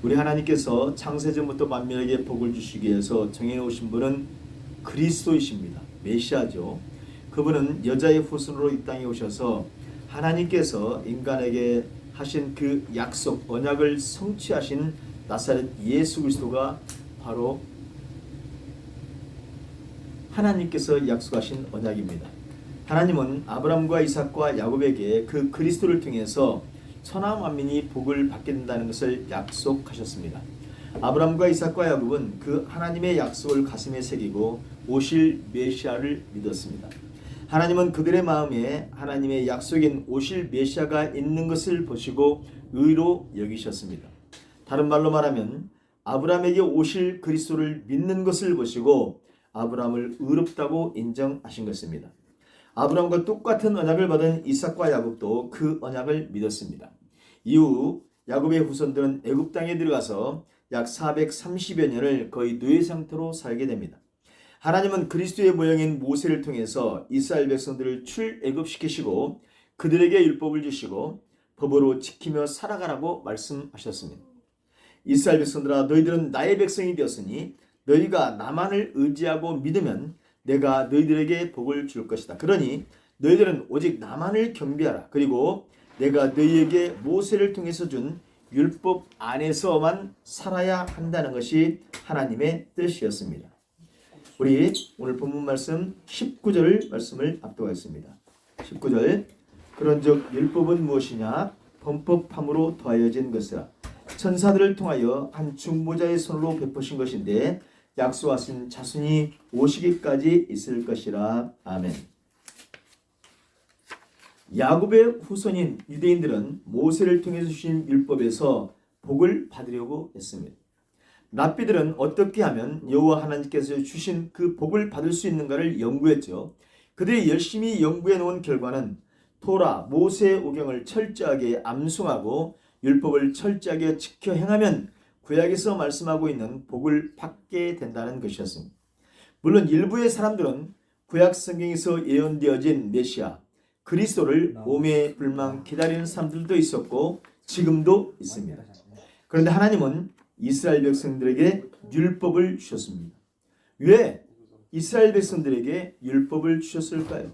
우리 하나님께서 창세전부터 만민에게 복을 주시기 위해서 정해놓으신 분은 그리스도이십니다. 메시아죠. 그분은 여자의 후손으로 이 땅에 오셔서 하나님께서 인간에게 하신 그 약속, 언약을 성취하신 나사렛 예수 그리스도가 바로 하나님께서 약속하신 언약입니다. 하나님은 아브라함과 이삭과 야곱에게 그 그리스도를 통해서 천하 만민이 복을 받게 된다는 것을 약속하셨습니다. 아브라함과 이삭과 야곱은 그 하나님의 약속을 가슴에 새기고 오실 메시아를 믿었습니다. 하나님은 그들의 마음에 하나님의 약속인 오실 메시아가 있는 것을 보시고 의로 여기셨습니다. 다른 말로 말하면 아브라함에게 오실 그리스도를 믿는 것을 보시고 아브라함을 의롭다고 인정하신 것입니다. 아브라함과 똑같은 언약을 받은 이삭과 야곱도 그 언약을 믿었습니다. 이후 야곱의 후손들은 애굽 땅에 들어가서 약 430여 년을 거의 노예 상태로 살게 됩니다. 하나님은 그리스도의 모형인 모세를 통해서 이스라엘 백성들을 출애굽시키시고 그들에게 율법을 주시고 법으로 지키며 살아가라고 말씀하셨습니다. 이스라엘 백성들아, 너희들은 나의 백성이 되었으니 너희가 나만을 의지하고 믿으면 내가 너희들에게 복을 줄 것이다. 그러니 너희들은 오직 나만을 경배하라. 그리고 내가 너희에게 모세를 통해서 준 율법 안에서만 살아야 한다는 것이 하나님의 뜻이었습니다. 우리 오늘 본문 말씀 19절 말씀을 압도하겠습니다. 19절, 그런즉 율법은 무엇이냐? 범법함으로 더하여진 것이라. 천사들을 통하여 한 중보자의 손으로 베푸신 것인데 약속하신 자손이 오시기까지 있을 것이라. 아멘. 야곱의 후손인 유대인들은 모세를 통해서 주신 율법에서 복을 받으려고 했습니다. 랍비들은 어떻게 하면 여호와 하나님께서 주신 그 복을 받을 수 있는가를 연구했죠. 그들이 열심히 연구해 놓은 결과는 토라, 모세 오경을 철저하게 암송하고 율법을 철저하게 지켜 행하면 구약에서 말씀하고 있는 복을 받게 된다는 것이었습니다. 물론 일부의 사람들은 구약 성경에서 예언되어진 메시아 그리스도를 몸에 불만 기다리는 사람들도 있었고 지금도 있습니다. 그런데 하나님은 이스라엘 백성들에게 율법을 주셨습니다. 왜 이스라엘 백성들에게 율법을 주셨을까요?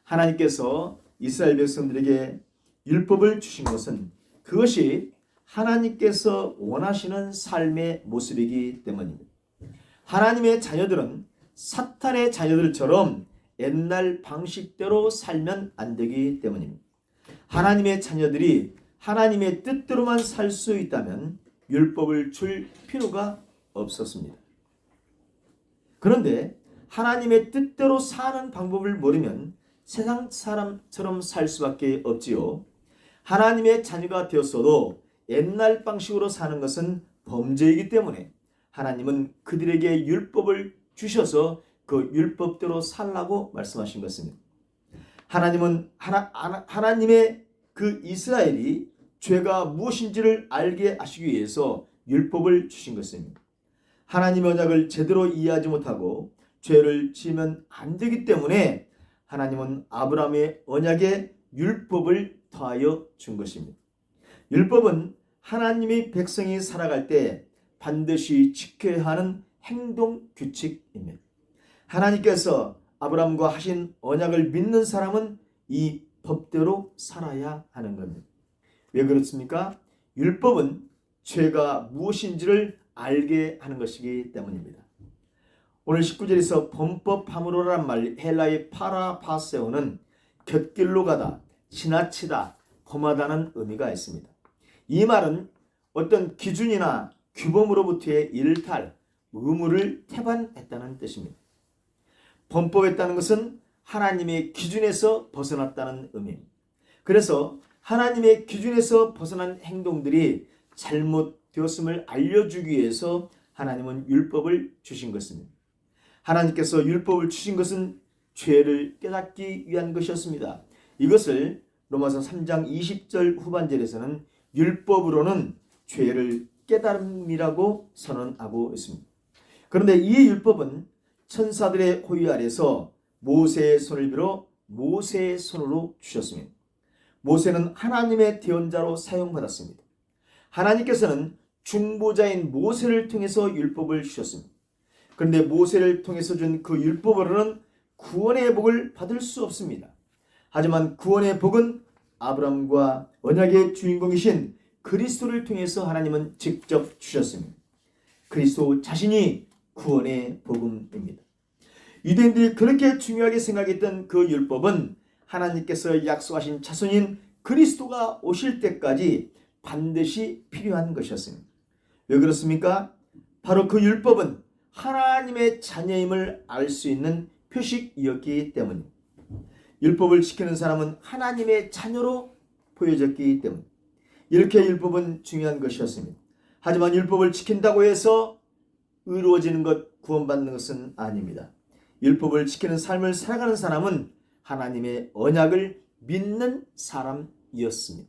하나님께서 이스라엘 백성들에게 율법을 주신 것은 그것이 하나님께서 원하시는 삶의 모습이기 때문입니다. 하나님의 자녀들은 사탄의 자녀들처럼 옛날 방식대로 살면 안 되기 때문입니다. 하나님의 자녀들이 하나님의 뜻대로만 살 수 있다면 율법을 줄 필요가 없었습니다. 그런데 하나님의 뜻대로 사는 방법을 모르면 세상 사람처럼 살 수밖에 없지요. 하나님의 자녀가 되었어도 옛날 방식으로 사는 것은 범죄이기 때문에 하나님은 그들에게 율법을 주셔서 그 율법대로 살라고 말씀하신 것입니다. 하나님은 하나님의 그 이스라엘이 죄가 무엇인지를 알게 하시기 위해서 율법을 주신 것입니다. 하나님의 언약을 제대로 이해하지 못하고 죄를 지으면 안 되기 때문에 하나님은 아브라함의 언약에 율법을 더하여 준 것입니다. 율법은 하나님의 백성이 살아갈 때 반드시 지켜야 하는 행동 규칙입니다. 하나님께서 아브라함과 하신 언약을 믿는 사람은 이 법대로 살아야 하는 겁니다. 왜 그렇습니까? 율법은 죄가 무엇인지를 알게 하는 것이기 때문입니다. 오늘 19절에서 범법함으로란 말, 헬라의 파라파세오는 곁길로 가다, 지나치다, 범하다는 의미가 있습니다. 이 말은 어떤 기준이나 규범으로부터의 일탈, 의무를 태반했다는 뜻입니다. 범법했다는 것은 하나님의 기준에서 벗어났다는 의미입니다. 그래서 하나님의 기준에서 벗어난 행동들이 잘못되었음을 알려주기 위해서 하나님은 율법을 주신 것입니다. 하나님께서 율법을 주신 것은 죄를 깨닫기 위한 것이었습니다. 이것을 로마서 3장 20절 후반절에서는 율법으로는 죄를 깨달음이라고 선언하고 있습니다. 그런데 이 율법은 천사들의 호위 아래서 모세의 손을 빌어 모세의 손으로 주셨습니다. 모세는 하나님의 대언자로 사용받았습니다. 하나님께서는 중보자인 모세를 통해서 율법을 주셨습니다. 그런데 모세를 통해서 준 그 율법으로는 구원의 복을 받을 수 없습니다. 하지만 구원의 복은 아브라함과 언약의 주인공이신 그리스도를 통해서 하나님은 직접 주셨습니다. 그리스도 자신이 구원의 복음입니다. 유대인들이 그렇게 중요하게 생각했던 그 율법은 하나님께서 약속하신 자손인 그리스도가 오실 때까지 반드시 필요한 것이었습니다. 왜 그렇습니까? 바로 그 율법은 하나님의 자녀임을 알 수 있는 표식이었기 때문입니다. 율법을 지키는 사람은 하나님의 자녀로 보여졌기 때문. 이렇게 율법은 중요한 것이었습니다. 하지만 율법을 지킨다고 해서 의로워지는 것, 구원받는 것은 아닙니다. 율법을 지키는 삶을 살아가는 사람은 하나님의 언약을 믿는 사람이었습니다.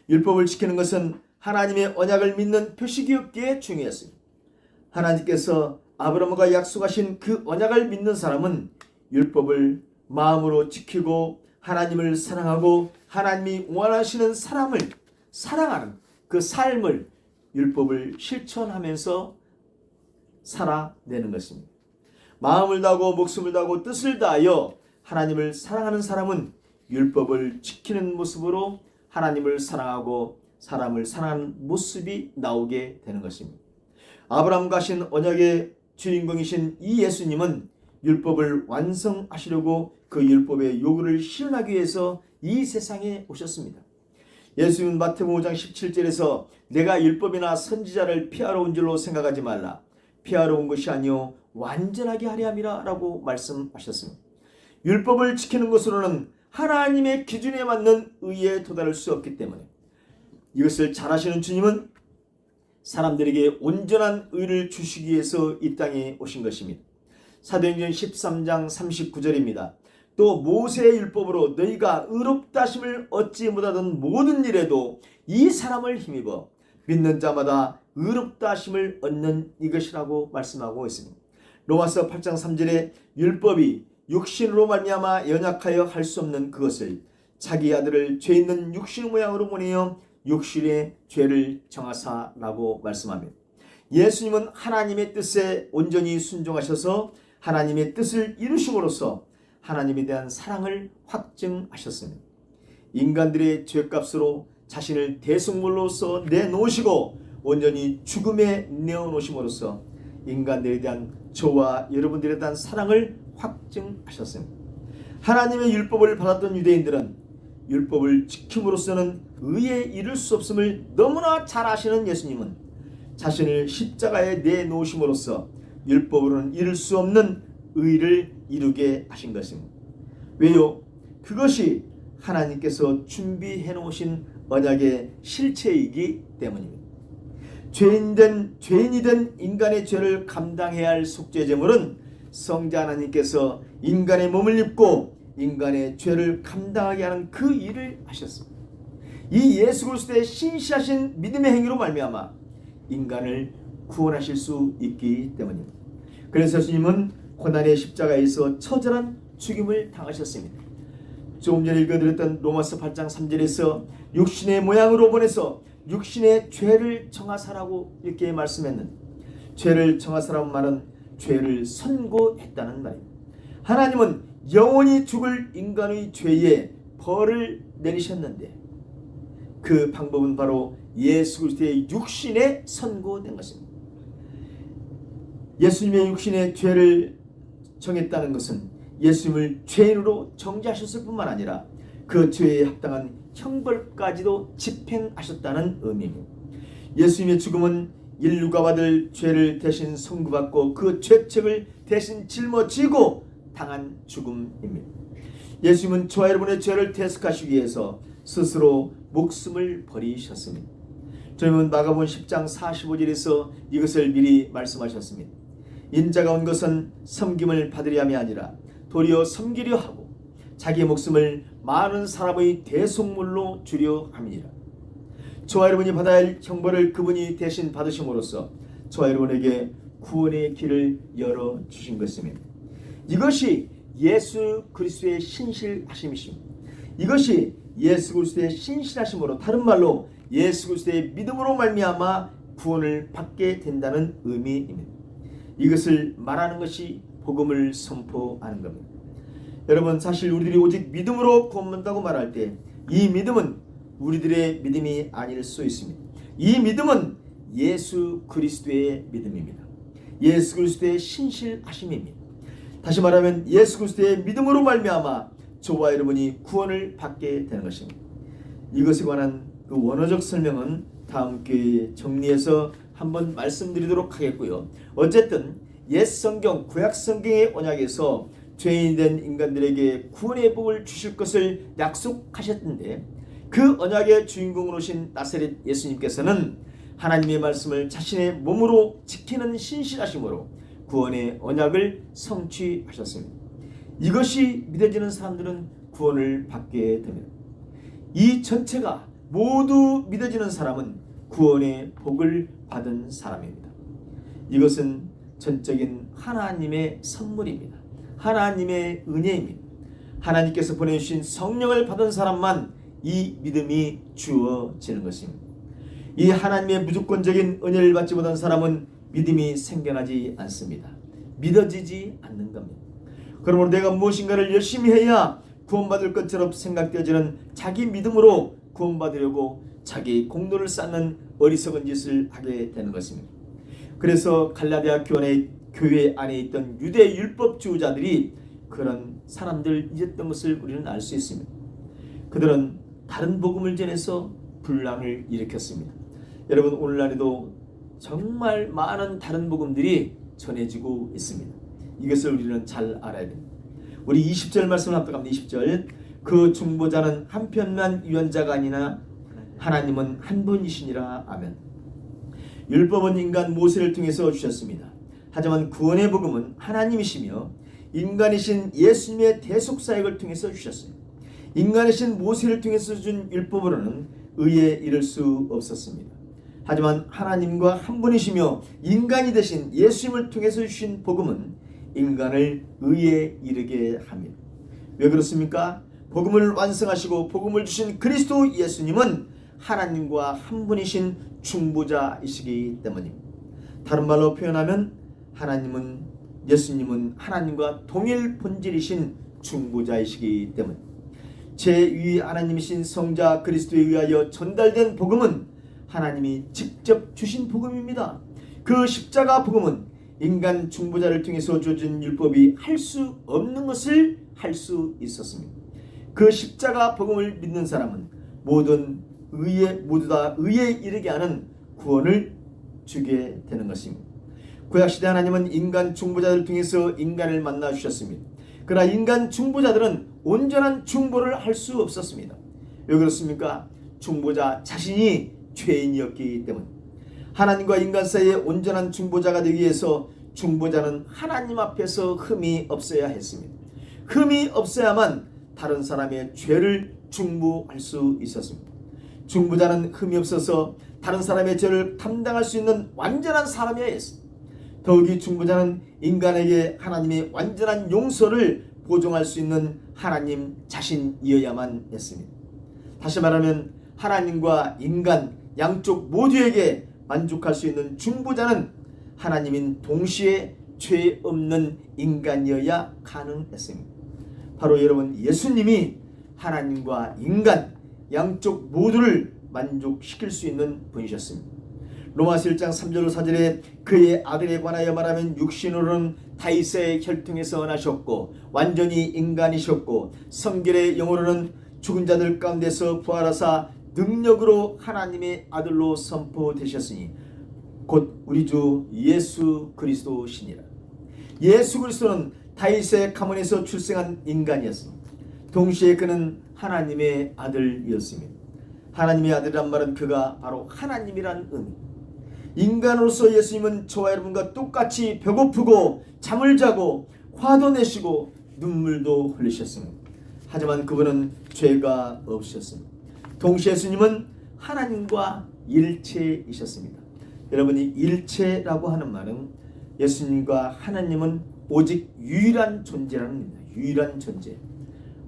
율법을 지키는 것은 하나님의 언약을 믿는 표식이었기에 중요했습니다. 하나님께서 아브라함과 약속하신 그 언약을 믿는 사람은 율법을 마음으로 지키고 하나님을 사랑하고 하나님이 원하시는 사람을 사랑하는 그 삶을 율법을 실천하면서 살아내는 것입니다. 마음을 다하고 목숨을 다하고 뜻을 다하여 하나님을 사랑하는 사람은 율법을 지키는 모습으로 하나님을 사랑하고 사람을 사랑하는 모습이 나오게 되는 것입니다. 아브라함과 하신 언약의 주인공이신 이 예수님은 율법을 완성하시려고 그 율법의 요구를 실현하기 위해서 이 세상에 오셨습니다. 예수님은 마태복음 5장 17절에서 내가 율법이나 선지자를 피하러 온 줄로 생각하지 말라. 피하러 온 것이 아니요 완전하게 하려 함이라 라고 말씀하셨습니다. 율법을 지키는 것으로는 하나님의 기준에 맞는 의에 도달할 수 없기 때문에 이것을 잘 아시는 주님은 사람들에게 온전한 의를 주시기 위해서 이 땅에 오신 것입니다. 사도행전 13장 39절입니다. 또 모세의 율법으로 너희가 의롭다 하심을 얻지 못하던 모든 일에도 이 사람을 힘입어 믿는 자마다 의롭다 하심을 얻는 이것이라고 말씀하고 있습니다. 로마서 8장 3절에 율법이 육신으로 말미암아 연약하여 할 수 없는 그것을 자기 아들을 죄 있는 육신 모양으로 보내어 육신의 죄를 정하사라고 말씀합니다. 예수님은 하나님의 뜻에 온전히 순종하셔서 하나님의 뜻을 이루심으로써 하나님에 대한 사랑을 확증하셨습니다. 인간들의 죄값으로 자신을 대속물로서 내놓으시고 온전히 죽음에 내어놓으심으로써 인간들에 대한 저와 여러분들에 대한 사랑을 확증하셨습니다. 하나님의 율법을 받았던 유대인들은 율법을 지킴으로써는 의에 이를 수 없음을 너무나 잘 아시는 예수님은 자신을 십자가에 내놓으심으로써 율법으로는 이룰 수 없는 의를 이루게 하신 것입니다. 왜요? 그것이 하나님께서 준비해 놓으신 언약의 실체이기 때문입니다. 죄인이 된 인간의 죄를 감당해야 할 속죄제물은 성자 하나님께서 인간의 몸을 입고 인간의 죄를 감당하게 하는 그 일을 하셨습니다. 이 예수 그리스도의 신실하신 믿음의 행위로 말미암아 인간을 구원하실 수 있기 때문입니다. 그래서 예수님은 고난의 십자가에서 처절한 죽임을 당하셨습니다. 조금 전에 읽어드렸던 로마서 8장 3절에서 육신의 모양으로 보내서 육신의 죄를 정하사라고 이렇게 말씀했는데 죄를 정하사라는 말은 죄를 선고했다는 말입니다. 하나님은 영원히 죽을 인간의 죄에 벌을 내리셨는데 그 방법은 바로 예수 그리스도의 육신에 선고된 것입니다. 예수님의 육신의 죄를 정했다는 것은 예수님을 죄인으로 정죄하셨을 뿐만 아니라 그 죄에 합당한 형벌까지도 집행하셨다는 의미입니다. 예수님의 죽음은 인류가 받을 죄를 대신 선고받고 그 죄책을 대신 짊어지고 당한 죽음입니다. 예수님은 저와 여러분의 죄를 대속하시기 위해서 스스로 목숨을 버리셨습니다. 저희는 마가복음 10장 45절에서 이것을 미리 말씀하셨습니다. 인자가 온 것은 섬김을 받으려 함이 아니라 도리어 섬기려 하고 자기의 목숨을 많은 사람의 대속물로 주려 함이니라. 저와 여러분이 받아야 할 형벌을 그분이 대신 받으심으로써 저와 여러분에게 구원의 길을 열어주신 것입니다. 이것이 예수 그리스도의 신실하심이십니다. 이것이 예수 그리스도의 신실하심으로, 다른 말로 예수 그리스도의 믿음으로 말미암아 구원을 받게 된다는 의미입니다. 이것을 말하는 것이 복음을 선포하는 겁니다. 여러분, 사실 우리들이 오직 믿음으로 구원받는다고 말할 때 이 믿음은 우리들의 믿음이 아닐 수 있습니다. 이 믿음은 예수 그리스도의 믿음입니다. 예수 그리스도의 신실하심입니다. 다시 말하면 예수 그리스도의 믿음으로 말미암아 저와 여러분이 구원을 받게 되는 것입니다. 이것에 관한 그 원어적 설명은 다음 기회에 정리해서 한번 말씀드리도록 하겠고요. 어쨌든 옛 성경, 구약 성경의 언약에서 죄인이 된 인간들에게 구원의 복을 주실 것을 약속하셨는데, 그 언약의 주인공으로 오신 나사렛 예수님께서는 하나님의 말씀을 자신의 몸으로 지키는 신실하심으로 구원의 언약을 성취하셨습니다. 이것이 믿어지는 사람들은 구원을 받게 됩니다. 이 전체가 모두 믿어지는 사람은 구원의 복을 받은 사람입니다. 이것은 전적인 하나님의 선물입니다. 하나님의 은혜입니다. 하나님께서 보내주신 성령을 받은 사람만 이 믿음이 주어지는 것입니다. 이 하나님의 무조건적인 은혜를 받지 못한 사람은 믿음이 생겨나지 않습니다. 믿어지지 않는 겁니다. 그러므로 내가 무엇인가를 열심히 해야 구원받을 것처럼 생각되어지는 자기 믿음으로 구원받으려고 자기 공로를 쌓는 어리석은 짓을 하게 되는 것입니다. 그래서 갈라디아 교회 안에 있던 유대 율법주의자들이 그런 사람들 잊었던 것을 우리는 알 수 있습니다. 그들은 다른 복음을 전해서 분란을 일으켰습니다. 여러분, 오늘날에도 정말 많은 다른 복음들이 전해지고 있습니다. 이것을 우리는 잘 알아야 됩니다. 우리 20절 말씀을 합독합니다. 20절. 그 중보자는 한 편만 위원자가 아니나 하나님은 한 분이시니라. 아멘. 율법은 인간 모세를 통해서 주셨습니다. 하지만 구원의 복음은 하나님이시며 인간이신 예수님의 대속사역을 통해서 주셨어요. 인간이신 모세를 통해서 준 율법으로는 의에 이를 수 없었습니다. 하지만 하나님과 한 분이시며 인간이 되신 예수님을 통해서 주신 복음은 인간을 의에 이르게 합니다. 왜 그렇습니까? 복음을 완성하시고 복음을 주신 그리스도 예수님은 하나님과 한 분이신 중보자이시기 때문입니다. 다른 말로 표현하면 예수님은 하나님과 동일 본질이신 중보자이시기 때문. 제2위 하나님이신 성자 그리스도에 의하여 전달된 복음은 하나님이 직접 주신 복음입니다. 그 십자가 복음은 인간 중보자를 통해서 주어진 율법이 할 수 없는 것을 할 수 있었습니다. 그 십자가 복음을 믿는 사람은 모두 다 의에 이르게 하는 구원을 주게 되는 것입니다. 구약시대 하나님은 인간 중보자들을 통해서 인간을 만나 주셨습니다. 그러나 인간 중보자들은 온전한 중보를 할 수 없었습니다. 왜 그렇습니까? 중보자 자신이 죄인이었기 때문. 하나님과 인간 사이에 온전한 중보자가 되기 위해서 중보자는 하나님 앞에서 흠이 없어야 했습니다. 흠이 없어야만 다른 사람의 죄를 중보할 수 있었습니다. 중보자는 흠이 없어서 다른 사람의 죄를 감당할 수 있는 완전한 사람이어야 했습니다. 더욱이 중보자는 인간에게 하나님의 완전한 용서를 보증할 수 있는 하나님 자신이어야만 했습니다. 다시 말하면 하나님과 인간 양쪽 모두에게 만족할 수 있는 중보자는 하나님인 동시에 죄 없는 인간이어야 가능했습니다. 바로 여러분, 예수님이 하나님과 인간 양쪽 모두를 만족시킬 수 있는 분이셨습니다. 로마서 1장 3절 4절에 그의 아들에 관하여 말하면 육신으로는 다윗의 혈통에서 나셨고 완전히 인간이셨고 성결의 영으로는 죽은 자들 가운데서 부활하사 능력으로 하나님의 아들로 선포되셨으니 곧 우리 주 예수 그리스도시니라. 예수 그리스도는 다윗의 가문에서 출생한 인간이었습니다. 동시에 그는 하나님의 아들이었습니다. 하나님의 아들이란 말은 그가 바로 하나님이란 의미. 인간으로서 예수님은 저와 여러분과 똑같이 배고프고 잠을 자고 화도 내시고 눈물도 흘리셨습니다. 하지만 그분은 죄가 없으셨습니다. 동시에 예수님은 하나님과 일체이셨습니다. 여러분이 일체라고 하는 말은 예수님과 하나님은 오직 유일한 존재라는 겁니다. 유일한 존재.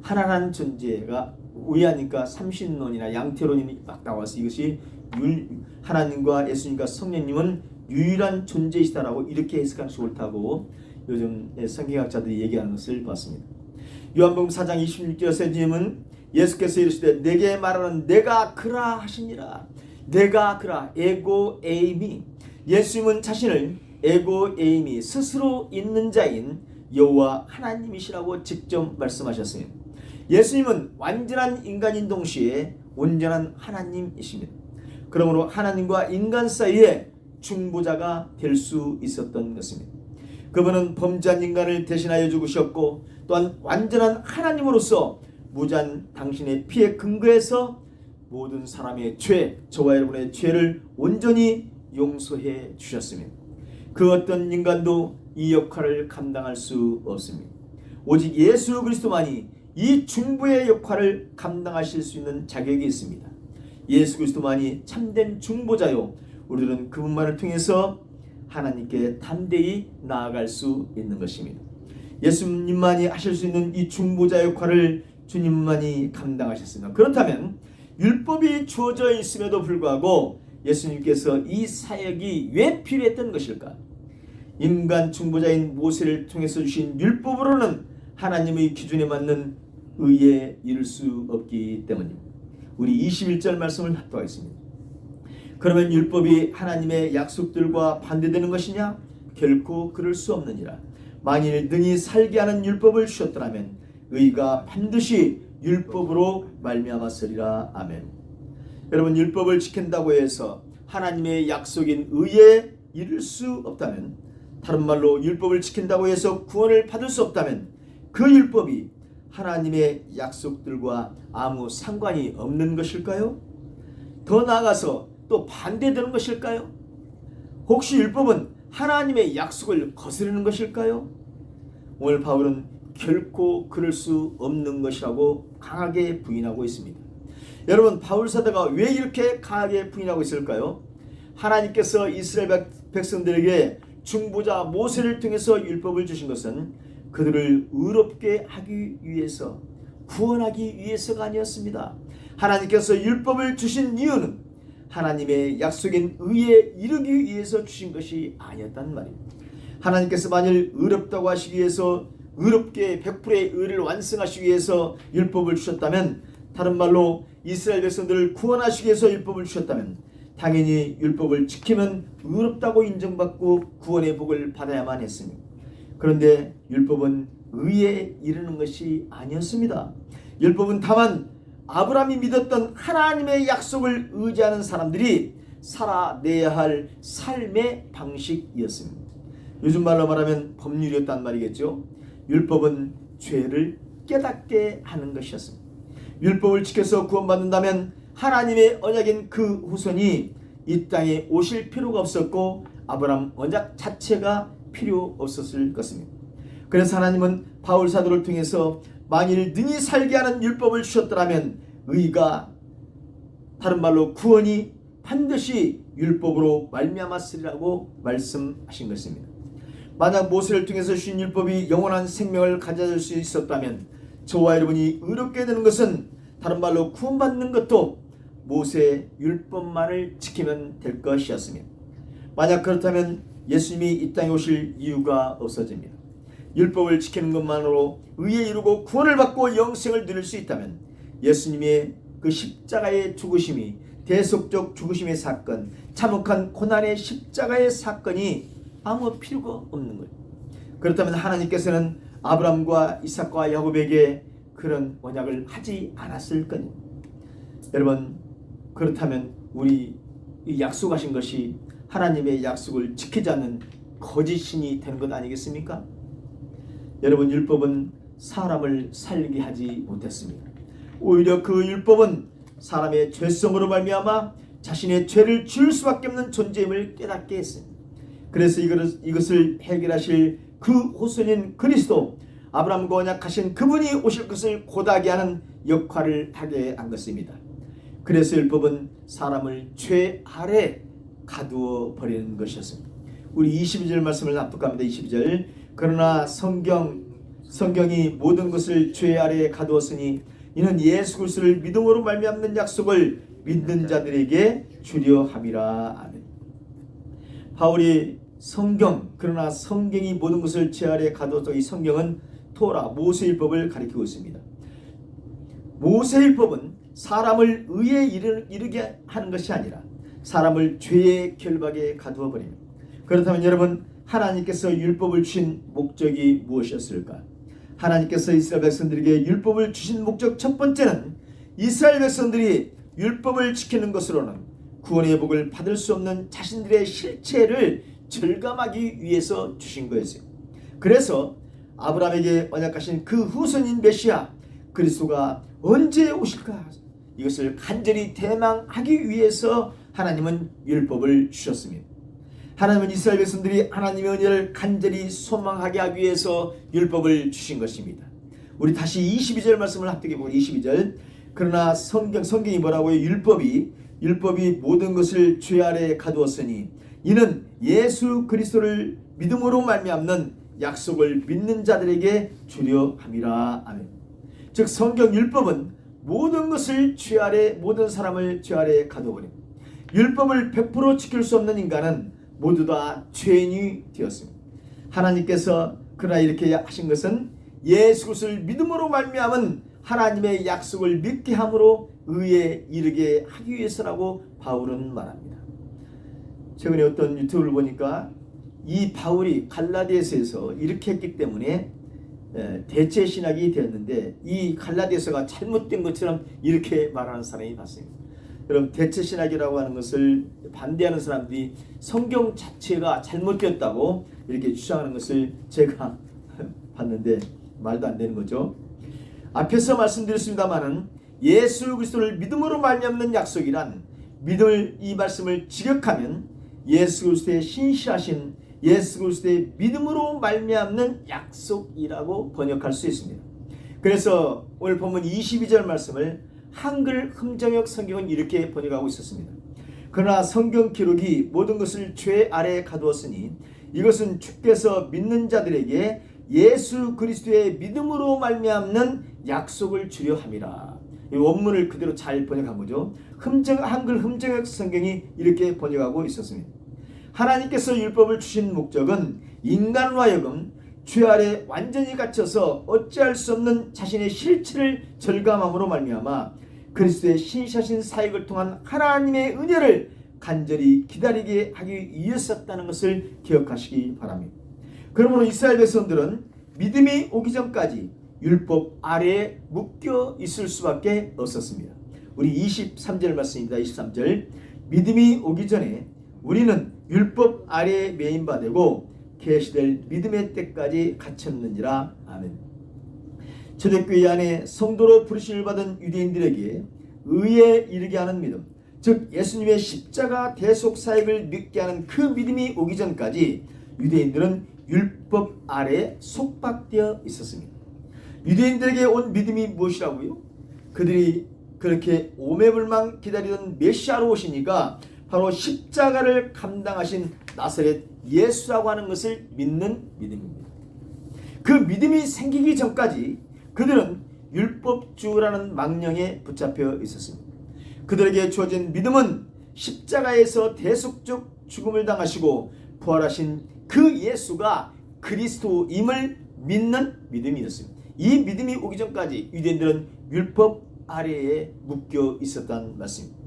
하나라는 존재가 오해하니까 삼신론이나 양태론이 막 나와서 이것이 하나님과 예수님과 성령님은 유일한 존재이시다라고 이렇게 해석하는 것이 옳다고 요즘 성경학자들이 얘기하는 것을 봤습니다. 요한복음 4장 26절에 주님은 예수께서 이르시되 내게 말하는 내가 그라 하시니라. 내가 그라 에고 에이미. 예수님은 자신을 에고 에이미 스스로 있는 자인 여호와 하나님이시라고 직접 말씀하셨습니다. 예수님은 완전한 인간인 동시에 온전한 하나님이십니다. 그러므로 하나님과 인간 사이에 중보자가 될 수 있었던 것입니다. 그분은 범죄한 인간을 대신하여 죽으셨고 또한 완전한 하나님으로서 무자한 당신의 피에 근거해서 모든 사람의 죄, 저와 여러분의 죄를 온전히 용서해 주셨습니다. 그 어떤 인간도 이 역할을 감당할 수 없습니다. 오직 예수 그리스도만이 이 중보의 역할을 감당하실 수 있는 자격이 있습니다. 예수 그리스도만이 참된 중보자요, 우리들은 그분만을 통해서 하나님께 담대히 나아갈 수 있는 것입니다. 예수님만이 하실 수 있는 이 중보자 역할을 주님만이 감당하셨습니다. 그렇다면 율법이 주어져 있음에도 불구하고 예수님께서 이 사역이 왜 필요했던 것일까? 인간 중보자인 모세를 통해서 주신 율법으로는 하나님의 기준에 맞는 의에 이를 수 없기 때문입니다. 우리 21절 말씀을 합독하겠습니다. 그러면 율법이 하나님의 약속들과 반대되는 것이냐? 결코 그럴 수 없느니라. 만일 능히 살게 하는 율법을 주셨더라면 의가 반드시 율법으로 말미암았으리라. 아멘. 여러분, 율법을 지킨다고 해서 하나님의 약속인 의에 이를 수 없다면, 다른 말로 율법을 지킨다고 해서 구원을 받을 수 없다면 그 율법이 하나님의 약속들과 아무 상관이 없는 것일까요? 더 나아가서 또 반대되는 것일까요? 혹시 율법은 하나님의 약속을 거스르는 것일까요? 오늘 바울은 결코 그럴 수 없는 것이라고 강하게 부인하고 있습니다. 여러분, 바울 사도가 왜 이렇게 강하게 부인하고 있을까요? 하나님께서 이스라엘 백성들에게 중보자 모세를 통해서 율법을 주신 것은 그들을 의롭게 하기 위해서, 구원하기 위해서가 아니었습니다. 하나님께서 율법을 주신 이유는 하나님의 약속인 의에 이르기 위해서 주신 것이 아니었단 말입니다. 하나님께서 만일 의롭다고 하시기 위해서, 의롭게 100%의 의를 완성하시기 위해서 율법을 주셨다면, 다른 말로 이스라엘 백성들을 구원하시기 위해서 율법을 주셨다면 당연히 율법을 지키면 의롭다고 인정받고 구원의 복을 받아야만 했습니다. 그런데 율법은 의에 이르는 것이 아니었습니다. 율법은 다만 아브라함이 믿었던 하나님의 약속을 의지하는 사람들이 살아내야 할 삶의 방식이었습니다. 요즘 말로 말하면 법률이었단 말이겠죠. 율법은 죄를 깨닫게 하는 것이었습니다. 율법을 지켜서 구원받는다면 하나님의 언약인 그 후손이 이 땅에 오실 필요가 없었고 아브라함 언약 자체가 필요 없었을 것입니다. 그래서 하나님은 바울 사도를 통해서 만일 능히 살게 하는 율법을 주셨더라면 의가, 다른 말로 구원이 반드시 율법으로 말미암았으리라고 말씀하신 것입니다. 만약 모세를 통해서 주신 율법이 영원한 생명을 가져줄 수 있었다면 저와 여러분이 의롭게 되는 것은, 다른 말로 구원받는 것도 모세 율법만을 지키면 될 것이었습니다. 만약 그렇다면 예수님이 이 땅에 오실 이유가 없어집니다. 율법을 지키는 것만으로 의에 이르고 구원을 받고 영생을 누릴 수 있다면 예수님의 그 십자가의 죽으심이, 대속적 죽으심의 사건, 참혹한 고난의 십자가의 사건이 아무 필요가 없는 거예요. 그렇다면 하나님께서는 아브라함과 이삭과 야곱에게 그런 언약을 하지 않았을 거니. 여러분, 그렇다면 우리 이 약속하신 것이 하나님의 약속을 지키지 않는 거짓신이 되는 것 아니겠습니까? 여러분, 율법은 사람을 살게 하지 못했습니다. 오히려 그 율법은 사람의 죄성으로 말미암아 자신의 죄를 지을 수밖에 없는 존재임을 깨닫게 했습니다. 그래서 이것을 해결하실 그 후손인 그리스도, 아브라함과 언약하신 그분이 오실 것을 고다하게 하는 역할을 하게 한 것입니다. 그래서 율법은 사람을 죄 아래 가두어 버리는 것이었습니다. 우리 22절 말씀을 납득합니다. 22절. 그러나 성경이 모든 것을 죄 아래에 가두었으니 이는 예수 그리스도를 믿음으로 말미암는 약속을 믿는 자들에게 주려 함이라. 아멘. 바울이 그러나 성경이 모든 것을 제 아래 가둬서 이 성경은 토라 모세율법을 가리키고 있습니다. 모세율법은 사람을 의에 이르게 하는 것이 아니라 사람을 죄의 결박에 가두어 버립니다. 그렇다면 여러분, 하나님께서 율법을 주신 목적이 무엇이었을까? 하나님께서 이스라엘 백성들에게 율법을 주신 목적 첫 번째는 이스라엘 백성들이 율법을 지키는 것으로는 구원의 복을 받을 수 없는 자신들의 실체를 절감하기 위해서 주신 거였어요. 그래서 아브라함에게 언약하신 그 후손인 메시아 그리스도가 언제 오실까? 이것을 간절히 대망하기 위해서 하나님은 율법을 주셨습니다. 하나님은 이스라엘 백성들이 하나님의 은혜를 간절히 소망하게 하기 위해서 율법을 주신 것입니다. 우리 다시 22절 말씀을 합독해 보고 22절. 그러나 성경이 뭐라고요? 율법이 모든 것을 죄 아래 가두었으니 이는 예수 그리스도를 믿음으로 말미암는 약속을 믿는 자들에게 주려 함이라. 아멘. 즉 성경 율법은 모든 것을 죄 아래, 모든 사람을 죄 아래 가둬버립니다. 율법을 100% 지킬 수 없는 인간은 모두 다 죄인이 되었습니다. 하나님께서 그러나 이렇게 하신 것은 예수 그리스도를 믿음으로 말미암은 하나님의 약속을 믿게 함으로 의에 이르게 하기 위해서라고 바울은 말합니다. 최근에 어떤 유튜브를 보니까 이 바울이 갈라디아서에서 이렇게 했기 때문에 대체 신학이 되었는데 이 갈라디아서가 잘못된 것처럼 이렇게 말하는 사람이 봤습니다. 여러분, 대체 신학이라고 하는 것을 반대하는 사람들이 성경 자체가 잘못되었다고 이렇게 주장하는 것을 제가 봤는데 말도 안 되는 거죠. 앞에서 말씀드렸습니다마는 예수 그리스도를 믿음으로 말미암는 약속이란 이 말씀을 직역하면 예수 그리스도의 신실하신 예수 그리스도의 믿음으로 말미암는 약속이라고 번역할 수 있습니다. 그래서 오늘 본문 22절 말씀을 한글 흠정역 성경은 이렇게 번역하고 있었습니다. 그러나 성경 기록이 모든 것을 죄 아래에 가두었으니 이것은 주께서 믿는 자들에게 예수 그리스도의 믿음으로 말미암는 약속을 주려 함이라. 이 원문을 그대로 잘 번역한 거죠. 한글 흠정역 성경이 이렇게 번역하고 있었습니다. 하나님께서 율법을 주신 목적은 인간으로 하여금 죄 아래 완전히 갇혀서 어찌할 수 없는 자신의 실체를 절감함으로 말미암아 그리스도의 신실하신 사역을 통한 하나님의 은혜를 간절히 기다리게 하기 위해서였다는 것을 기억하시기 바랍니다. 그러므로 이스라엘 백성들은 믿음이 오기 전까지 율법 아래에 묶여 있을 수밖에 없었습니다. 우리 23절 말씀입니다. 23절. 믿음이 오기 전에 우리는 율법 아래에 매인바 되고 계시될 믿음의 때까지 갇혔는지라. 아멘. 초대교회 안에 성도로 부르심을 받은 유대인들에게 의에 이르게 하는 믿음, 즉 예수님의 십자가 대속 사역을 믿게 하는 그 믿음이 오기 전까지 유대인들은 율법 아래에 속박되어 있었습니다. 유대인들에게 온 믿음이 무엇이라고요? 그들이 그렇게 오매불망 기다리던 메시아로 오시니까 바로 십자가를 감당하신 나사렛 예수라고 하는 것을 믿는 믿음입니다. 그 믿음이 생기기 전까지 그들은 율법주라는 망령에 붙잡혀 있었습니다. 그들에게 주어진 믿음은 십자가에서 대속적 죽음을 당하시고 부활하신 그 예수가 그리스도임을 믿는 믿음이었습니다. 이 믿음이 오기 전까지 유대인들은 율법 아래에 묶여 있었다는 말씀입니다.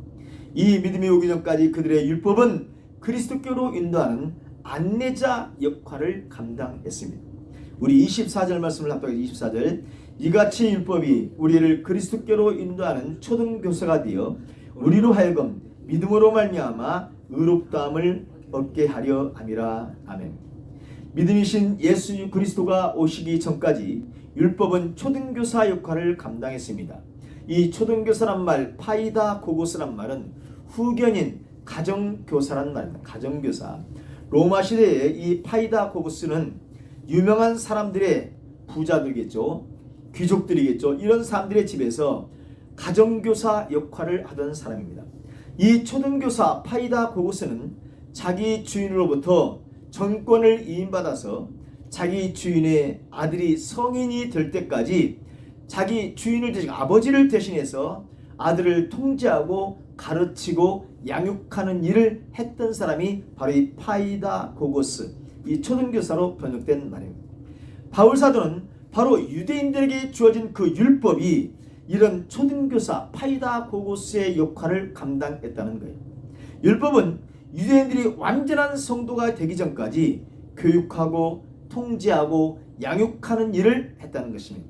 이 믿음이 오기 전까지 그들의 율법은 그리스도교로 인도하는 안내자 역할을 감당했습니다. 우리 24절 말씀을 합독해서 24절. 이같이 율법이 우리를 그리스도교로 인도하는 초등교사가 되어 우리로 하여금 믿음으로 말미암아 의롭다함을 얻게 하려 함이라. 아멘. 믿음이신 예수 그리스도가 오시기 전까지 율법은 초등교사 역할을 감당했습니다. 이 초등교사란 말, 파이다고고스란 말은 후견인 가정교사란 말입니다. 가정교사. 로마 시대에 이 파이다고고스는 유명한 사람들의 부자들이겠죠. 귀족들이겠죠. 이런 사람들의 집에서 가정교사 역할을 하던 사람입니다. 이 초등교사 파이다고고스는 자기 주인으로부터 전권을 이임받아서 자기 주인의 아들이 성인이 될 때까지 자기 주인을 대신 아버지를 대신해서 아들을 통제하고 가르치고 양육하는 일을 했던 사람이 바로 이 파이다고고스, 이 초등교사로 번역된 말입니다. 바울 사도는 바로 유대인들에게 주어진 그 율법이 이런 초등교사 파이다고고스의 역할을 감당했다는 거예요. 율법은 유대인들이 완전한 성도가 되기 전까지 교육하고 통제하고 양육하는 일을 했다는 것입니다.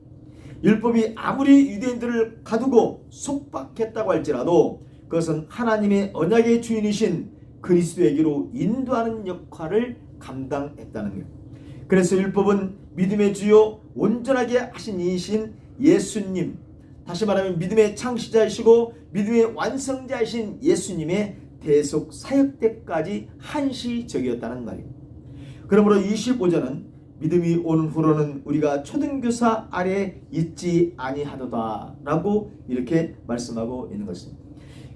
율법이 아무리 유대인들을 가두고 속박했다고 할지라도 그것은 하나님의 언약의 주인이신 그리스도에게로 인도하는 역할을 감당했다는 거예요. 그래서 율법은 믿음의 주요 온전하게 하신 이이신 예수님, 다시 말하면 믿음의 창시자이시고 믿음의 완성자이신 예수님의 대속 사역 때까지 한시적이었다는 말입니다. 그러므로 25절은 믿음이 오는 후로는 우리가 초등교사 아래 있지 아니하도다 라고 이렇게 말씀하고 있는 것입니다.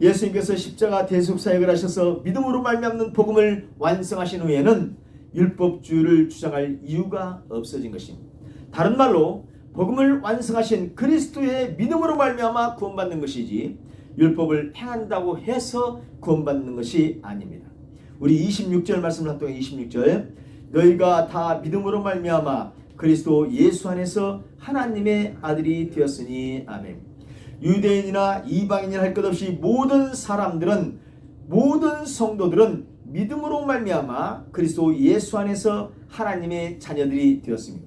예수님께서 십자가 대속 사역을 하셔서 믿음으로 말미암는 복음을 완성하신 후에는 율법주의를 주장할 이유가 없어진 것입니다. 다른 말로 복음을 완성하신 그리스도의 믿음으로 말미암아 구원받는 것이지 율법을 행한다고 해서 구원받는 것이 아닙니다. 우리 26절 말씀을 합동해 26절, 너희가 다 믿음으로 말미암아 그리스도 예수 안에서 하나님의 아들이 되었으니 아멘. 유대인이나 이방인이나 할 것 없이 모든 사람들은, 모든 성도들은 믿음으로 말미암아 그리스도 예수 안에서 하나님의 자녀들이 되었습니다.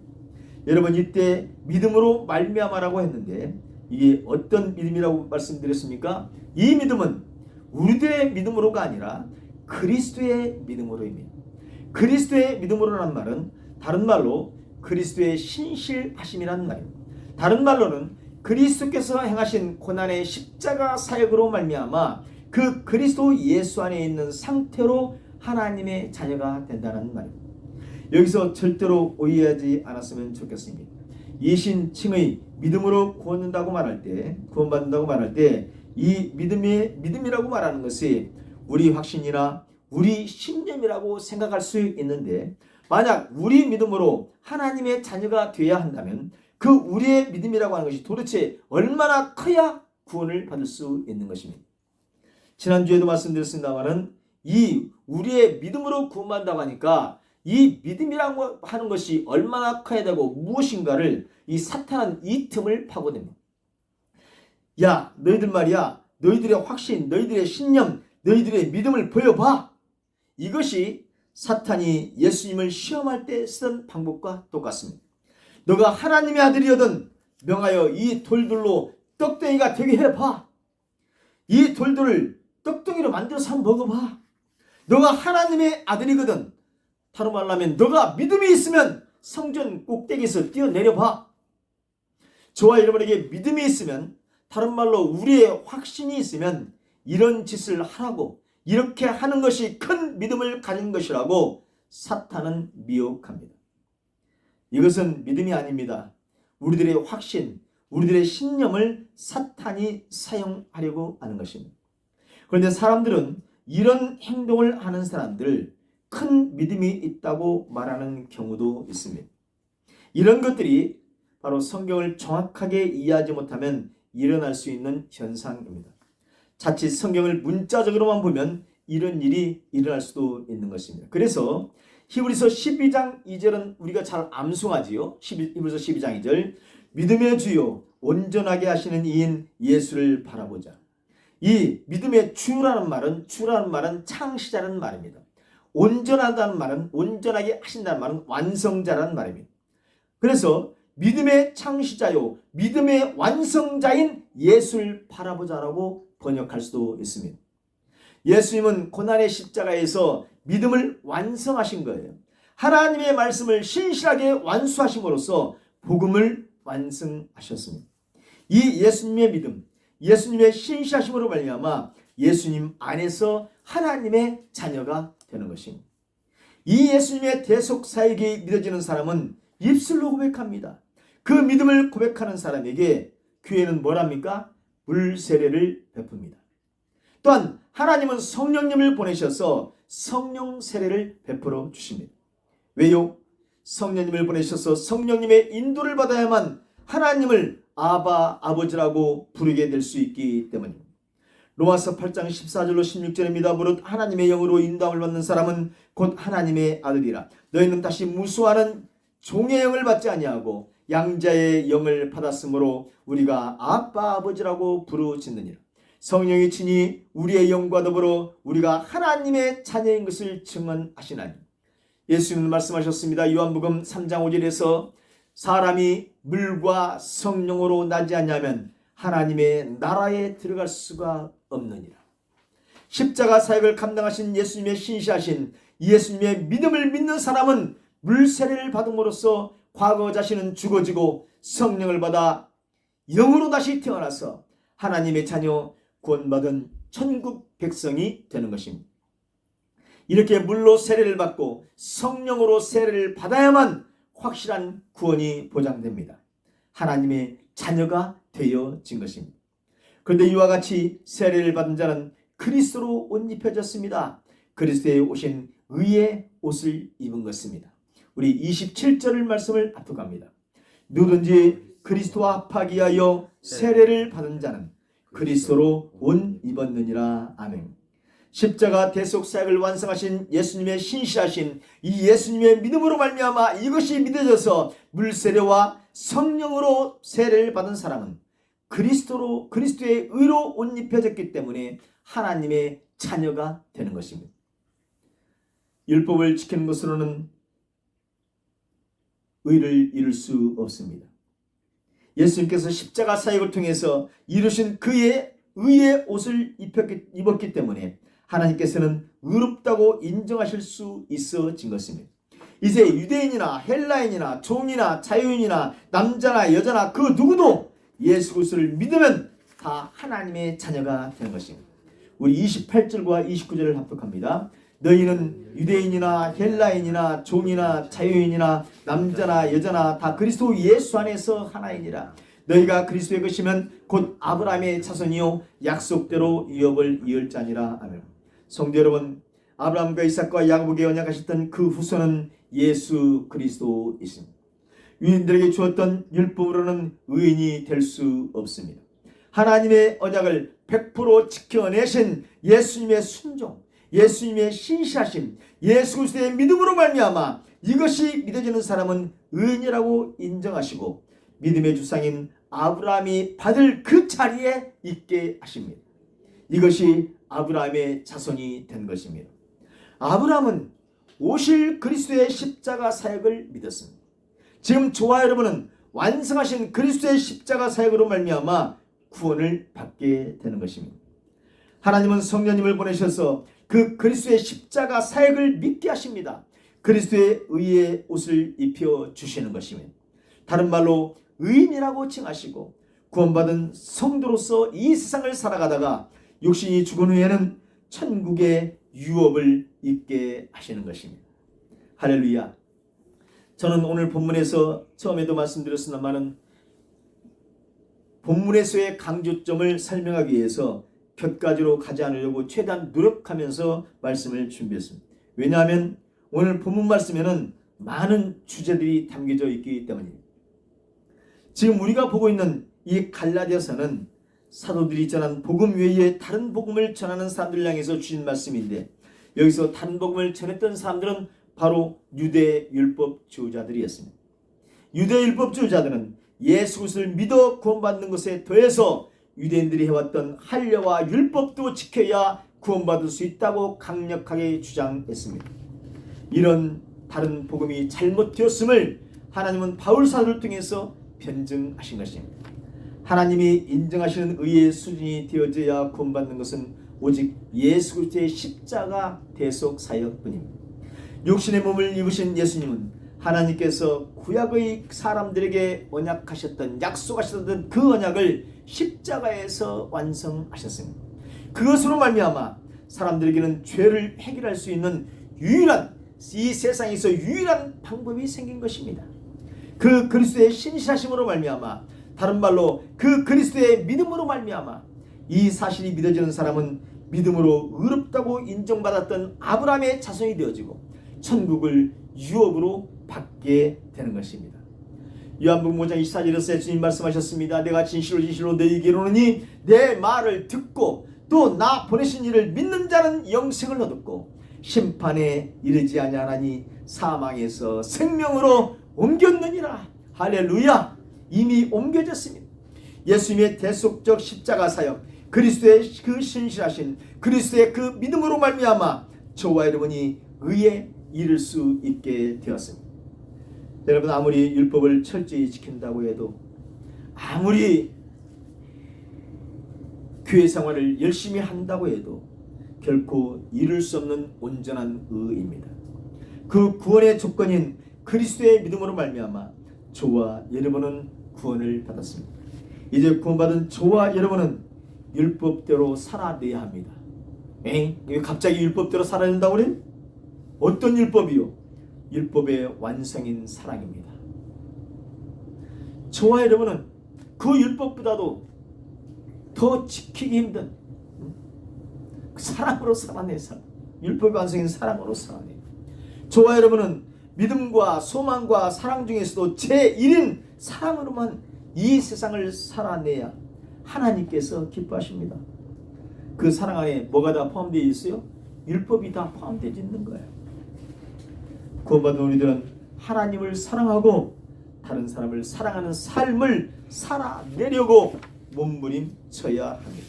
여러분, 이때 믿음으로 말미암아라고 했는데 이게 어떤 믿음이라고 말씀드렸습니까? 이 믿음은 우리들의 믿음으로가 아니라 그리스도의 믿음으로입니다. 그리스도의 믿음으로라는 말은 다른 말로 그리스도의 신실하심이라는 말입니다. 다른 말로는 그리스도께서 행하신 고난의 십자가 사역으로 말미암아 그 그리스도 예수 안에 있는 상태로 하나님의 자녀가 된다는 말입니다. 여기서 절대로 오해하지 않았으면 좋겠습니다. 이신칭의 믿음으로 구원받는다고 말할 때 이 믿음이라고 말하는 것이 우리 확신이나 우리 신념이라고 생각할 수 있는데, 만약 우리 믿음으로 하나님의 자녀가 되어야 한다면 그 우리의 믿음이라고 하는 것이 도대체 얼마나 커야 구원을 받을 수 있는 것입니다. 지난주에도 말씀드렸습니다마는 이 우리의 믿음으로 구원받는다고 하니까 이 믿음이라고 하는 것이 얼마나 커야 되고 무엇인가를 이 사탄은 이 틈을 파고듭니다. 야, 너희들 말이야, 너희들의 확신, 너희들의 신념, 너희들의 믿음을 보여봐. 이것이 사탄이 예수님을 시험할 때 쓰던 방법과 똑같습니다. 너가 하나님의 아들이거든 명하여 이 돌들로 떡덩이가 되게 해봐. 이 돌들을 떡덩이로 만들어서 한번 먹어봐. 너가 하나님의 아들이거든, 다른 말로 하면 너가 믿음이 있으면 성전 꼭대기에서 뛰어내려봐. 저와 여러분에게 믿음이 있으면, 다른 말로 우리의 확신이 있으면 이런 짓을 하라고, 이렇게 하는 것이 큰 믿음을 가진 것이라고 사탄은 미혹합니다. 이것은 믿음이 아닙니다. 우리들의 확신, 우리들의 신념을 사탄이 사용하려고 하는 것입니다. 그런데 사람들은 이런 행동을 하는 사람들을 큰 믿음이 있다고 말하는 경우도 있습니다. 이런 것들이 바로 성경을 정확하게 이해하지 못하면 일어날 수 있는 현상입니다. 자칫 성경을 문자적으로만 보면 이런 일이 일어날 수도 있는 것입니다. 그래서 히브리서 12장 2절은 우리가 잘 암송하지요. 히브리서 12장 2절, 믿음의 주요 온전하게 하시는 이인 예수를 바라보자. 이 믿음의 주라는 말은 창시자라는 말입니다. 온전하다는 말은, 온전하게 하신다는 말은 완성자라는 말입니다. 그래서 믿음의 창시자요, 믿음의 완성자인 예수를 바라보자라고 번역할 수도 있습니다. 예수님은 고난의 십자가에서 믿음을 완성하신 거예요. 하나님의 말씀을 신실하게 완수하심으로써 복음을 완성하셨습니다. 이 예수님의 믿음, 예수님의 신실하심으로 말미암아 예수님 안에서 하나님의 자녀가 되는 것입니다. 이 예수님의 대속 사역이 믿어지는 사람은 입술로 고백합니다. 그 믿음을 고백하는 사람에게 교회는 뭐랍니까? 물세례를 베풉니다. 또한 하나님은 성령님을 보내셔서 성령 세례를 베풀어 주십니다. 왜요? 성령님을 보내셔서 성령님의 인도를 받아야만 하나님을 아바 아버지라고 부르게 될 수 있기 때문입니다. 로마서 8장 14절로 16절입니다. 무릇 하나님의 영으로 인도함을 받는 사람은 곧 하나님의 아들이라. 너희는 다시 무수하는 종의 영을 받지 아니하고 양자의 영을 받았으므로 우리가 아빠 아버지라고 부르짖느니라. 성령이 친히 우리의 영과 더불어 우리가 하나님의 자녀인 것을 증언하시나니. 예수님은 말씀하셨습니다. 요한복음 3장 5절에서 사람이 물과 성령으로 나지 않냐면 하나님의 나라에 들어갈 수가 없느니라. 십자가 사역을 감당하신 예수님의 신실하신 예수님의 믿음을 믿는 사람은 물세례를 받음으로써 과거 자신은 죽어지고 성령을 받아 영으로 다시 태어나서 하나님의 자녀 구원받은 천국 백성이 되는 것입니다. 이렇게 물로 세례를 받고 성령으로 세례를 받아야만 확실한 구원이 보장됩니다. 하나님의 자녀가 되어진 것입니다. 그런데 이와 같이 세례를 받은 자는 그리스도로 옷 입혀졌습니다. 그리스도에 오신 의의 옷을 입은 것입니다. 우리 27절을 말씀을 압축합니다. 누구든지 그리스도와 합하기 위하여 세례를 받은 자는 그리스도로 옷 입었느니라. 아멘. 십자가 대속 사역을 완성하신 예수님의 신실하신 이 예수님의 믿음으로 말미암아 이것이 믿어져서 물세례와 성령으로 세례를 받은 사람은 그리스도의 의로 옷 입혀졌기 때문에 하나님의 자녀가 되는 것입니다. 율법을 지키는 것으로는 의를 이룰 수 없습니다. 예수님께서 십자가 사역을 통해서 이루신 그의 의의 옷을 입었기 때문에 하나님께서는 의롭다고 인정하실 수 있어진 것입니다. 이제 유대인이나 헬라인이나 종이나 자유인이나 남자나 여자나 그 누구도 예수 그리스도를 믿으면 다 하나님의 자녀가 되는 것입니다. 우리 28절과 29절을 합독합니다. 너희는 유대인이나 헬라인이나 종이나 자유인이나 남자나 여자나 다 그리스도 예수 안에서 하나이니라. 너희가 그리스도의 것이면 곧 아브라함의 자손이요 약속대로 유업을 이을 자니라. 아멘. 성도 여러분, 아브라함과 이삭과 야곱에게 언약하셨던 그 후손은 예수 그리스도이십니다. 유인들에게 주었던 율법으로는 의인이 될 수 없습니다. 하나님의 언약을 100% 지켜내신 예수님의 순종, 예수님의 신실하심, 예수 그리스도의 믿음으로 말미암아 이것이 믿어지는 사람은 의인이라고 인정하시고 믿음의 주상인 아브라함이 받을 그 자리에 있게 하십니다. 이것이 아브라함의 자손이 된 것입니다. 아브라함은 오실 그리스도의 십자가 사역을 믿었습니다. 지금 저와 여러분은 완성하신 그리스도의 십자가 사역으로 말미암아 구원을 받게 되는 것입니다. 하나님은 성령님을 보내셔서 그 그리스도의 십자가 사역을 믿게 하십니다. 그리스도의 의의 옷을 입혀 주시는 것입니다. 다른 말로 의인이라고 칭하시고 구원받은 성도로서 이 세상을 살아가다가 육신이 죽은 후에는 천국의 유업을 입게 하시는 것입니다. 할렐루야. 저는 오늘 본문에서 처음에도 말씀드렸습니다만 본문에서의 강조점을 설명하기 위해서 몇 가지로 가지 않으려고 최대한 노력하면서 말씀을 준비했습니다. 왜냐하면 오늘 본문 말씀에는 많은 주제들이 담겨져 있기 때문입니다. 지금 우리가 보고 있는 이 갈라디아서는 사도들이 전한 복음 외에 다른 복음을 전하는 사람들을 향해서 주신 말씀인데, 여기서 다른 복음을 전했던 사람들은 바로 유대 율법 지도자들이었습니다. 유대 율법 지도자들은 예수 그리스도를 믿어 구원받는 것에 더해서 유대인들이 해왔던 할례와 율법도 지켜야 구원받을 수 있다고 강력하게 주장했습니다. 이런 다른 복음이 잘못되었음을 하나님은 바울 사도를 통해서 변증하신 것입니다. 하나님이 인정하시는 의의 수준이 되어져야 구원받는 것은 오직 예수 그리스도의 십자가 대속 사역뿐입니다. 육신의 몸을 입으신 예수님은 하나님께서 구약의 사람들에게 언약하셨던, 약속하셨던 그 언약을 십자가에서 완성하셨습니다. 그것으로 말미암아 사람들에게는 죄를 해결할 수 있는 유일한, 이 세상에서 유일한 방법이 생긴 것입니다. 그 그리스도의 신실하심으로 말미암아, 다른 말로 그 그리스도의 믿음으로 말미암아 이 사실이 믿어지는 사람은 믿음으로 의롭다고 인정받았던 아브라함의 자손이 되어지고 천국을 유업으로 받게 되는 것입니다. 요한복음 5장 24절에서 주님 말씀하셨습니다. 내가 진실로 진실로 너희에게 이르노니 내 말을 듣고 또 나 보내신 이를 믿는 자는 영생을 얻었고 심판에 이르지 아니하나니 사망에서 생명으로 옮겼느니라. 할렐루야. 이미 옮겨졌습니다. 예수님의 대속적 십자가 사역, 그리스도의 그 신실하신 그리스도의 그 믿음으로 말미암아 저와 여러분이 의에 이를 수 있게 되었습니다. 여러분, 아무리 율법을 철저히 지킨다고 해도, 아무리 교회 생활을 열심히 한다고 해도 결코 이룰 수 없는 온전한 의입니다. 그 구원의 조건인 그리스도의 믿음으로 말미암아 저와 여러분은 구원을 받았습니다. 이제 구원받은 저와 여러분은 율법대로 살아내야 합니다. 왜 갑자기 율법대로 살아야 된다고 그래요? 어떤 율법이요? 율법의 완성인 사랑입니다. 저와 여러분은 그 율법보다도 더 지키기 힘든 사랑으로 살아내. 율법의 완성인 사랑으로 살아내. 저와 여러분은 믿음과 소망과 사랑 중에서도 제1인 사랑으로만 이 세상을 살아내야 하나님께서 기뻐하십니다. 그 사랑 안에 뭐가 다 포함되어 있어요? 율법이 다 포함되어 있는 거예요. 구원받은 우리들은 하나님을 사랑하고 다른 사람을 사랑하는 삶을 살아내려고 몸부림쳐야 합니다.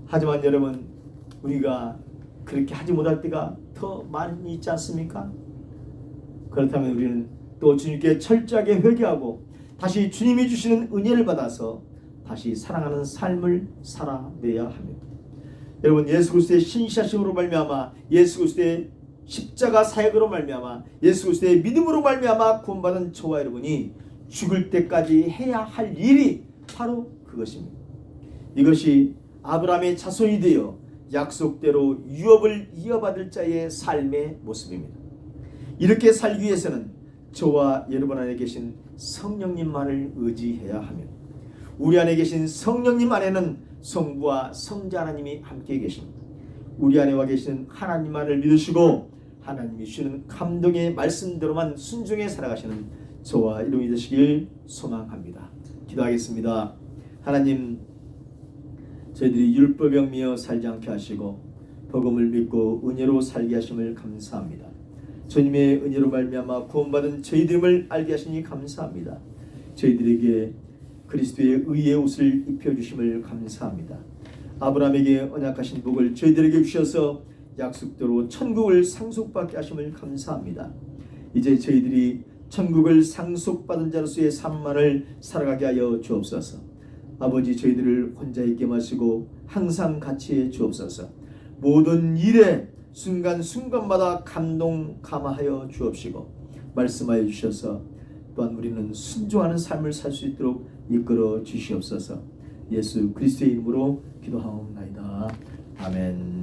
하지만 여러분, 우리가 그렇게 하지 못할 때가 더 많이 있지 않습니까? 그렇다면 우리는 또 주님께 철저하게 회개하고 다시 주님이 주시는 은혜를 받아서 다시 사랑하는 삶을 살아내야 합니다. 여러분, 예수 그리스도의 신실하심으로 말미암아, 예수 그리스도의 십자가 사역으로 말미암아, 예수 그리스도의 믿음으로 말미암아 구원받은 저와 여러분이 죽을 때까지 해야 할 일이 바로 그것입니다. 이것이 아브라함의 자손이 되어 약속대로 유업을 이어받을 자의 삶의 모습입니다. 이렇게 살기 위해서는 저와 여러분 안에 계신 성령님만을 의지해야 하며, 우리 안에 계신 성령님 안에는 성부와 성자 하나님이 함께 계십니다. 우리 안에 와 계신 하나님만을 믿으시고 하나님이 주시는 감동의 말씀대로만 순종해 살아가시는 저와 여러분이 되시길 소망합니다. 기도하겠습니다. 하나님, 저희들이 율법에 얽매여 살지 않게 하시고 복음을 믿고 은혜로 살게 하심을 감사합니다. 주님의 은혜로 말미암아 구원받은 저희들을 알게 하시니 감사합니다. 저희들에게 그리스도의 의의 옷을 입혀주심을 감사합니다. 아브라함에게 언약하신 복을 저희들에게 주셔서 약속대로 천국을 상속받게 하심을 감사합니다. 이제 저희들이 천국을 상속받은 자로서의 삶만을 살아가게 하여 주옵소서. 아버지, 저희들을 혼자 있게 마시고 항상 같이 해 주옵소서. 모든 일에 순간순간마다 감동감화하여 주옵시고 말씀하여 주셔서 또한 우리는 순종하는 삶을 살 수 있도록 이끌어 주시옵소서. 예수 그리스도의 이름으로 기도하옵나이다. 아멘.